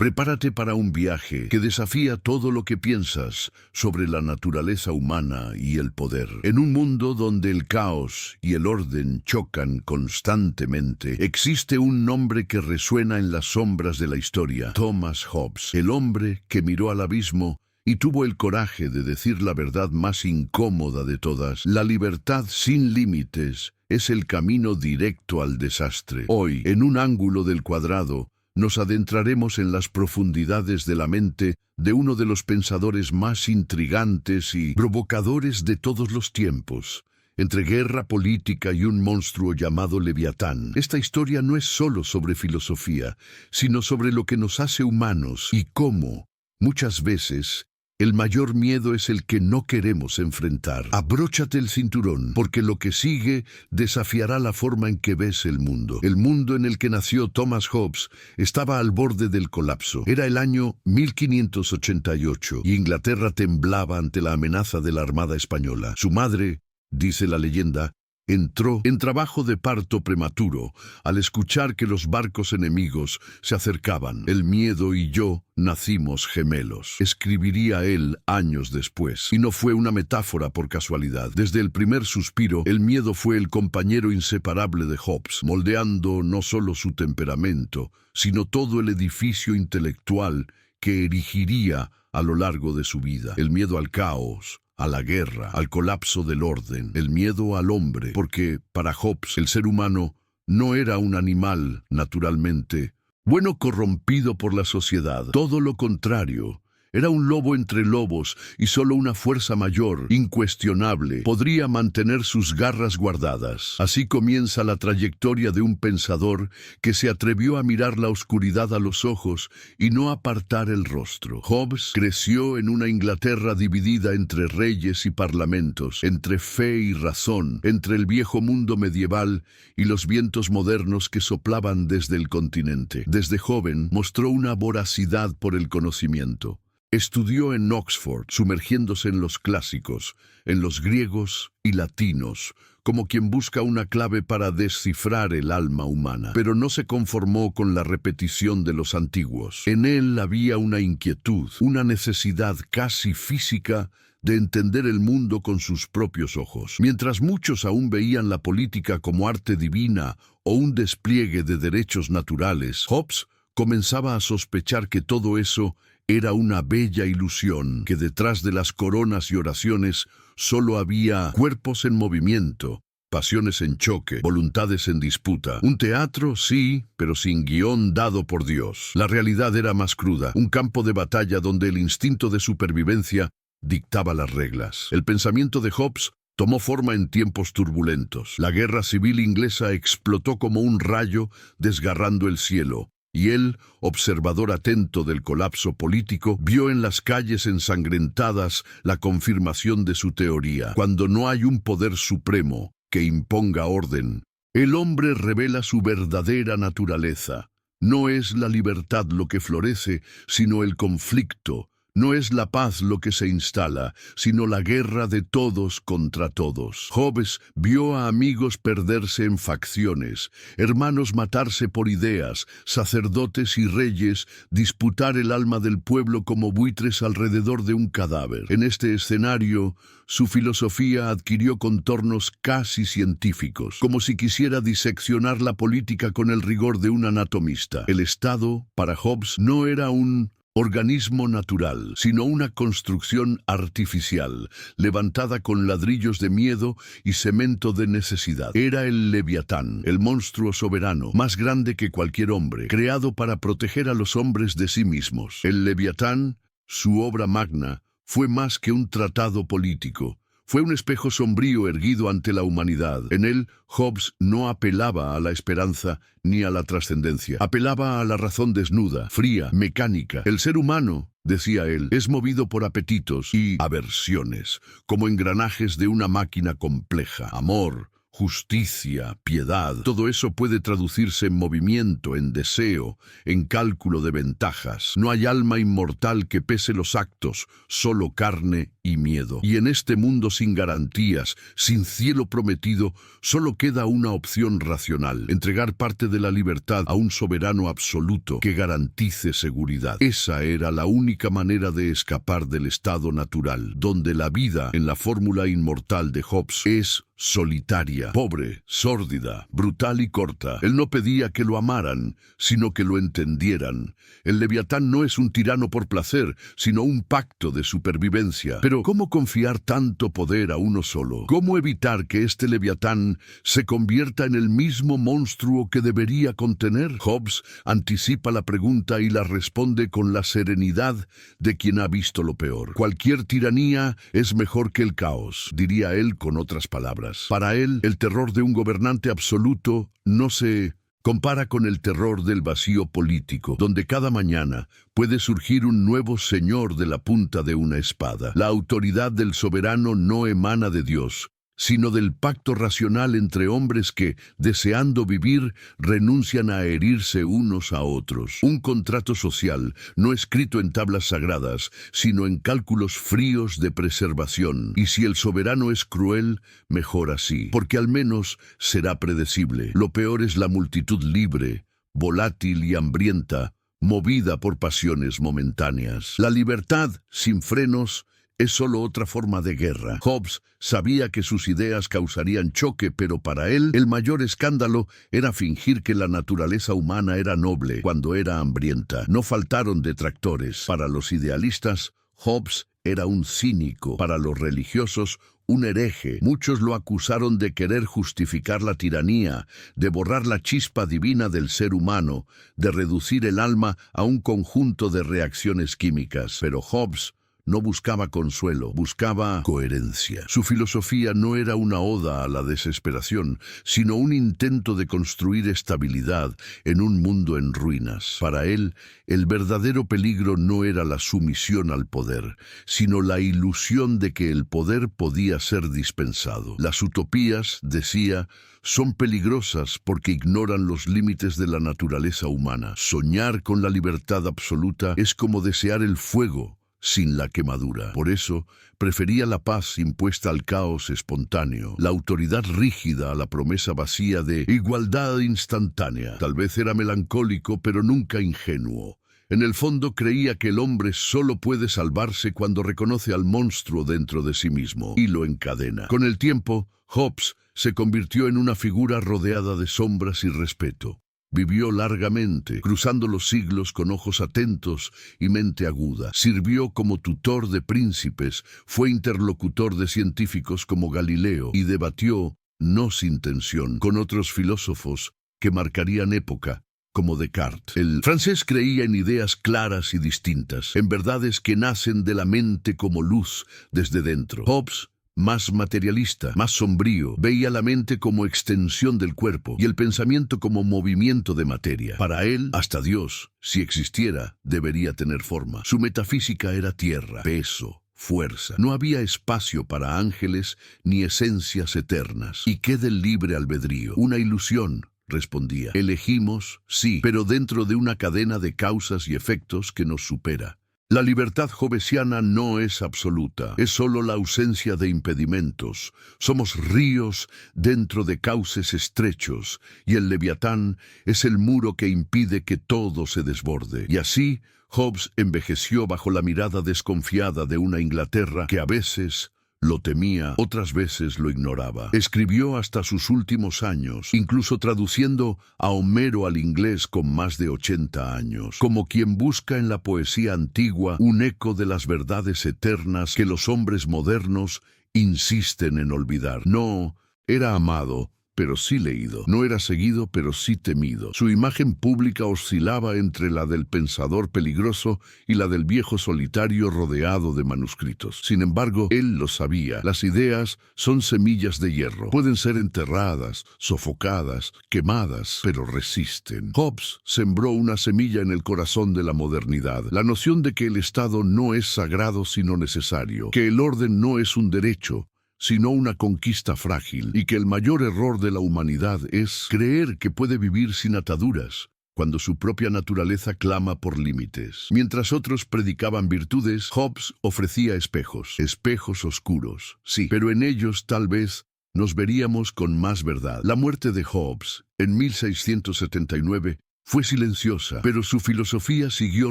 Prepárate para un viaje que desafía todo lo que piensas sobre la naturaleza humana y el poder. En un mundo donde el caos y el orden chocan constantemente, existe un nombre que resuena en las sombras de la historia: Thomas Hobbes, el hombre que miró al abismo y tuvo el coraje de decir la verdad más incómoda de todas: la libertad sin límites es el camino directo al desastre. Hoy, en un ángulo del cuadrado, nos adentraremos en las profundidades de la mente de uno de los pensadores más intrigantes y provocadores de todos los tiempos. Entre guerra política y un monstruo llamado Leviatán, esta historia no es solo sobre filosofía, sino sobre lo que nos hace humanos y cómo, muchas veces, el mayor miedo es el que no queremos enfrentar. Abróchate el cinturón, porque lo que sigue desafiará la forma en que ves el mundo. El mundo en el que nació Thomas Hobbes estaba al borde del colapso. Era el año 1588 y Inglaterra temblaba ante la amenaza de la Armada Española. Su madre, dice la leyenda, entró en trabajo de parto prematuro al escuchar que los barcos enemigos se acercaban. El miedo y yo nacimos gemelos, escribiría él años después. Y no fue una metáfora por casualidad. Desde el primer suspiro, el miedo fue el compañero inseparable de Hobbes, moldeando no solo su temperamento, sino todo el edificio intelectual que erigiría a lo largo de su vida. El miedo al caos, a la guerra, al colapso del orden, el miedo al hombre, porque para Hobbes el ser humano no era un animal, naturalmente, bueno, corrompido por la sociedad. Todo lo contrario. Era un lobo entre lobos y solo una fuerza mayor, incuestionable, podría mantener sus garras guardadas. Así comienza la trayectoria de un pensador que se atrevió a mirar la oscuridad a los ojos y no apartar el rostro. Hobbes creció en una Inglaterra dividida entre reyes y parlamentos, entre fe y razón, entre el viejo mundo medieval y los vientos modernos que soplaban desde el continente. Desde joven mostró una voracidad por el conocimiento. Estudió en Oxford, sumergiéndose en los clásicos, en los griegos y latinos, como quien busca una clave para descifrar el alma humana. Pero no se conformó con la repetición de los antiguos. En él había una inquietud, una necesidad casi física de entender el mundo con sus propios ojos. Mientras muchos aún veían la política como arte divina o un despliegue de derechos naturales, Hobbes comenzaba a sospechar que todo eso era una bella ilusión, que detrás de las coronas y oraciones solo había cuerpos en movimiento, pasiones en choque, voluntades en disputa. Un teatro, sí, pero sin guión dado por Dios. La realidad era más cruda, un campo de batalla donde el instinto de supervivencia dictaba las reglas. El pensamiento de Hobbes tomó forma en tiempos turbulentos. La guerra civil inglesa explotó como un rayo desgarrando el cielo. Y él, observador atento del colapso político, vio en las calles ensangrentadas la confirmación de su teoría. Cuando no hay un poder supremo que imponga orden, el hombre revela su verdadera naturaleza. No es la libertad lo que florece, sino el conflicto. No es la paz lo que se instala, sino la guerra de todos contra todos. Hobbes vio a amigos perderse en facciones, hermanos matarse por ideas, sacerdotes y reyes disputar el alma del pueblo como buitres alrededor de un cadáver. En este escenario, su filosofía adquirió contornos casi científicos, como si quisiera diseccionar la política con el rigor de un anatomista. El Estado, para Hobbes, no era un organismo natural, sino una construcción artificial, levantada con ladrillos de miedo y cemento de necesidad. Era el Leviatán, el monstruo soberano, más grande que cualquier hombre, creado para proteger a los hombres de sí mismos. El Leviatán, su obra magna, fue más que un tratado político. Fue un espejo sombrío erguido ante la humanidad. En él, Hobbes no apelaba a la esperanza ni a la trascendencia. Apelaba a la razón desnuda, fría, mecánica. El ser humano, decía él, es movido por apetitos y aversiones, como engranajes de una máquina compleja. Amor, justicia, piedad. Todo eso puede traducirse en movimiento, en deseo, en cálculo de ventajas. No hay alma inmortal que pese los actos, solo carne y miedo. Y en este mundo sin garantías, sin cielo prometido, solo queda una opción racional: entregar parte de la libertad a un soberano absoluto que garantice seguridad. Esa era la única manera de escapar del estado natural, donde la vida, en la fórmula inmortal de Hobbes, es solitaria, pobre, sórdida, brutal y corta. Él no pedía que lo amaran, sino que lo entendieran. El Leviatán no es un tirano por placer, sino un pacto de supervivencia. Pero, ¿cómo confiar tanto poder a uno solo? ¿Cómo evitar que este Leviatán se convierta en el mismo monstruo que debería contener? Hobbes anticipa la pregunta y la responde con la serenidad de quien ha visto lo peor. Cualquier tiranía es mejor que el caos, diría él con otras palabras. Para él, el terror de un gobernante absoluto no se compara con el terror del vacío político, donde cada mañana puede surgir un nuevo señor de la punta de una espada. La autoridad del soberano no emana de Dios, sino del pacto racional entre hombres que, deseando vivir, renuncian a herirse unos a otros. Un contrato social, no escrito en tablas sagradas, sino en cálculos fríos de preservación. Y si el soberano es cruel, mejor así, porque al menos será predecible. Lo peor es la multitud libre, volátil y hambrienta, movida por pasiones momentáneas. La libertad, sin frenos, es solo otra forma de guerra. Hobbes sabía que sus ideas causarían choque, pero para él el mayor escándalo era fingir que la naturaleza humana era noble cuando era hambrienta. No faltaron detractores. Para los idealistas, Hobbes era un cínico. Para los religiosos, un hereje. Muchos lo acusaron de querer justificar la tiranía, de borrar la chispa divina del ser humano, de reducir el alma a un conjunto de reacciones químicas. Pero Hobbes no buscaba consuelo, buscaba coherencia. Su filosofía no era una oda a la desesperación, sino un intento de construir estabilidad en un mundo en ruinas. Para él, el verdadero peligro no era la sumisión al poder, sino la ilusión de que el poder podía ser dispensado. Las utopías, decía, son peligrosas porque ignoran los límites de la naturaleza humana. Soñar con la libertad absoluta es como desear el fuego sin la quemadura. Por eso, prefería la paz impuesta al caos espontáneo, la autoridad rígida a la promesa vacía de igualdad instantánea. Tal vez era melancólico, pero nunca ingenuo. En el fondo creía que el hombre solo puede salvarse cuando reconoce al monstruo dentro de sí mismo y lo encadena. Con el tiempo, Hobbes se convirtió en una figura rodeada de sombras y respeto. Vivió largamente, cruzando los siglos con ojos atentos y mente aguda. Sirvió como tutor de príncipes, fue interlocutor de científicos como Galileo y debatió, no sin tensión, con otros filósofos que marcarían época, como Descartes. El francés creía en ideas claras y distintas, en verdades que nacen de la mente como luz desde dentro. Hobbes, más materialista, más sombrío, veía la mente como extensión del cuerpo y el pensamiento como movimiento de materia. Para él, hasta Dios, si existiera, debería tener forma. Su metafísica era tierra, peso, fuerza. No había espacio para ángeles ni esencias eternas. ¿Y qué del libre albedrío? Una ilusión, respondía. Elegimos, sí, pero dentro de una cadena de causas y efectos que nos supera. La libertad hobbesiana no es absoluta, es solo la ausencia de impedimentos. Somos ríos dentro de cauces estrechos, y el Leviatán es el muro que impide que todo se desborde. Y así, Hobbes envejeció bajo la mirada desconfiada de una Inglaterra que a veces lo temía, otras veces lo ignoraba. Escribió hasta sus últimos años, incluso traduciendo a Homero al inglés con más de 80 años, como quien busca en la poesía antigua un eco de las verdades eternas que los hombres modernos insisten en olvidar. No era amado, pero sí leído. No era seguido, pero sí temido. Su imagen pública oscilaba entre la del pensador peligroso y la del viejo solitario rodeado de manuscritos. Sin embargo, él lo sabía. Las ideas son semillas de hierro. Pueden ser enterradas, sofocadas, quemadas, pero resisten. Hobbes sembró una semilla en el corazón de la modernidad. La noción de que el Estado no es sagrado sino necesario, que el orden no es un derecho, sino una conquista frágil, y que el mayor error de la humanidad es creer que puede vivir sin ataduras, cuando su propia naturaleza clama por límites. Mientras otros predicaban virtudes, Hobbes ofrecía espejos oscuros, sí, pero en ellos tal vez nos veríamos con más verdad. La muerte de Hobbes, en 1679, fue silenciosa, pero su filosofía siguió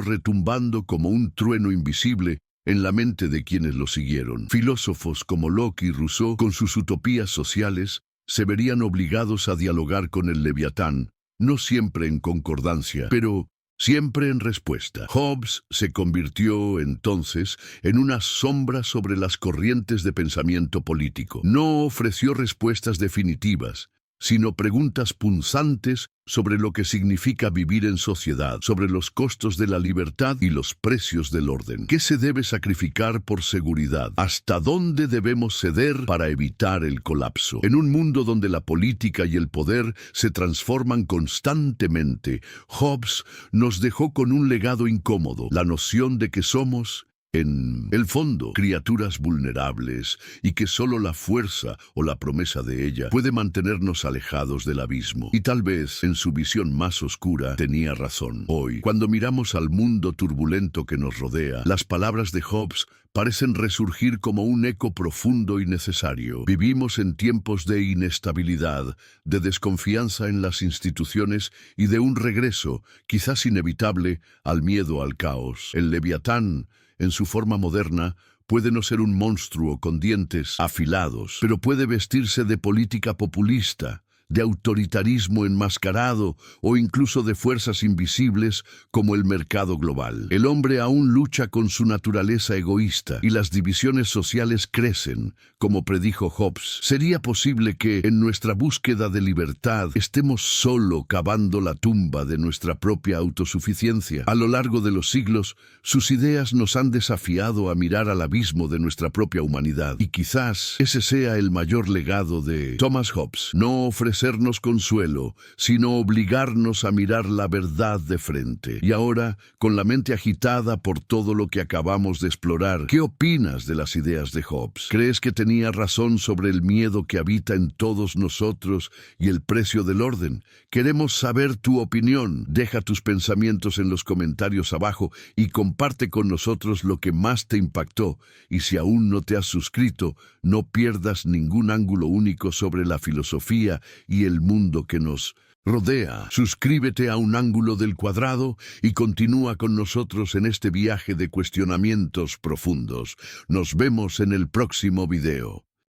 retumbando como un trueno invisible en la mente de quienes lo siguieron. Filósofos como Locke y Rousseau, con sus utopías sociales, se verían obligados a dialogar con el Leviatán, no siempre en concordancia, pero siempre en respuesta. Hobbes se convirtió, entonces, en una sombra sobre las corrientes de pensamiento político. No ofreció respuestas definitivas, sino preguntas punzantes sobre lo que significa vivir en sociedad, sobre los costos de la libertad y los precios del orden. ¿Qué se debe sacrificar por seguridad? ¿Hasta dónde debemos ceder para evitar el colapso? En un mundo donde la política y el poder se transforman constantemente, Hobbes nos dejó con un legado incómodo, la noción de que somos, en el fondo, criaturas vulnerables y que solo la fuerza o la promesa de ella puede mantenernos alejados del abismo. Y tal vez, en su visión más oscura, tenía razón. Hoy, cuando miramos al mundo turbulento que nos rodea, las palabras de Hobbes parecen resurgir como un eco profundo y necesario. Vivimos en tiempos de inestabilidad, de desconfianza en las instituciones y de un regreso, quizás inevitable, al miedo al caos. El Leviatán, en su forma moderna, puede no ser un monstruo con dientes afilados, pero puede vestirse de política populista, de autoritarismo enmascarado o incluso de fuerzas invisibles como el mercado global. El hombre aún lucha con su naturaleza egoísta y las divisiones sociales crecen, como predijo Hobbes. ¿Sería posible que, en nuestra búsqueda de libertad, estemos solo cavando la tumba de nuestra propia autosuficiencia? A lo largo de los siglos, sus ideas nos han desafiado a mirar al abismo de nuestra propia humanidad. Y quizás ese sea el mayor legado de Thomas Hobbes. No ofrecernos consuelo, sino obligarnos a mirar la verdad de frente. Y ahora, con la mente agitada por todo lo que acabamos de explorar, ¿qué opinas de las ideas de Hobbes? ¿Crees que tenía razón sobre el miedo que habita en todos nosotros y el precio del orden? Queremos saber tu opinión. Deja tus pensamientos en los comentarios abajo y comparte con nosotros lo que más te impactó. Y si aún no te has suscrito, no pierdas ningún ángulo único sobre la filosofía y el mundo que nos rodea. Suscríbete a Un Ángulo del Cuadrado y continúa con nosotros en este viaje de cuestionamientos profundos. Nos vemos en el próximo video.